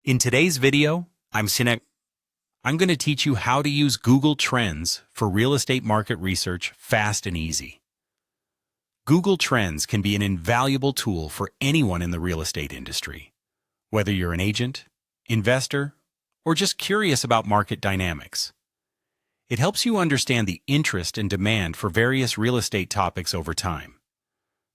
In today's video, I'm going to teach you how to use Google Trends for real estate market research fast and easy. Google Trends can be an invaluable tool for anyone in the real estate industry, whether you're an agent, investor, or just curious about market dynamics. It helps you understand the interest and demand for various real estate topics over time.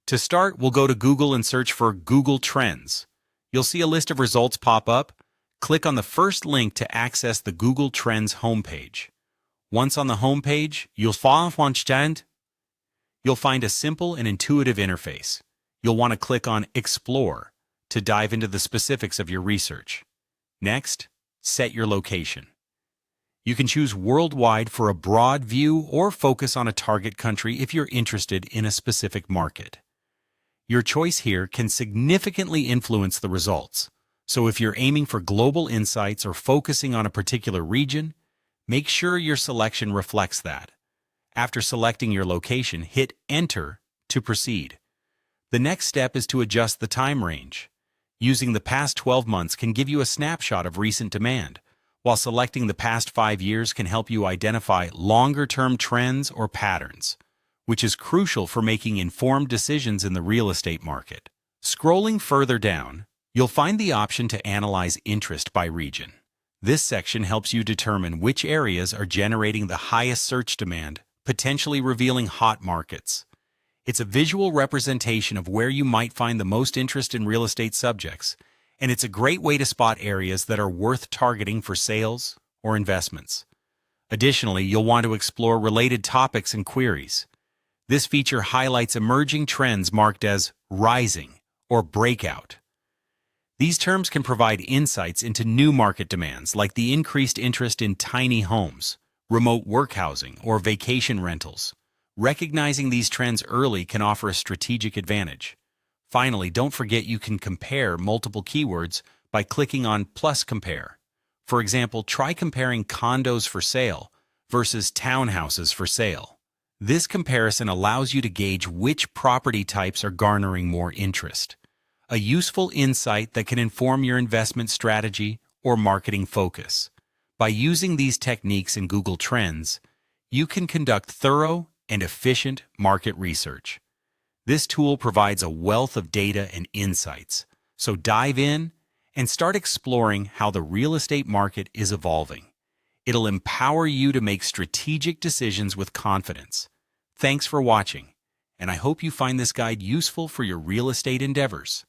To start, we'll go to Google and search for Google Trends. You'll see a list of results pop up. Click on the first link to access the Google Trends homepage. Once on the homepage, you'll find a simple and intuitive interface. You'll want to click on Explore to dive into the specifics of your research. Next, set your location. You can choose worldwide for a broad view or focus on a target country if you're interested in a specific market. Your choice here can significantly influence the results. So if you're aiming for global insights or focusing on a particular region, make sure your selection reflects that. After selecting your location, hit Enter to proceed. The next step is to adjust the time range. Using the past 12 months can give you a snapshot of recent demand, while selecting the past 5 years can help you identify longer-term trends or patterns, which is crucial for making informed decisions in the real estate market. Scrolling further down, you'll find the option to analyze interest by region. This section helps you determine which areas are generating the highest search demand, potentially revealing hot markets. It's a visual representation of where you might find the most interest in real estate subjects, and it's a great way to spot areas that are worth targeting for sales or investments. Additionally, you'll want to explore related topics and queries. This feature highlights emerging trends marked as rising or breakout. These terms can provide insights into new market demands like the increased interest in tiny homes, remote work housing, or vacation rentals. Recognizing these trends early can offer a strategic advantage. Finally, don't forget you can compare multiple keywords by clicking on Plus Compare. For example, try comparing condos for sale versus townhouses for sale. This comparison allows you to gauge which property types are garnering more interest. A useful insight that can inform your investment strategy or marketing focus. By using these techniques in Google Trends, you can conduct thorough and efficient market research. This tool provides a wealth of data and insights, so dive in and start exploring how the real estate market is evolving. It'll empower you to make strategic decisions with confidence. Thanks for watching, and I hope you find this guide useful for your real estate endeavors.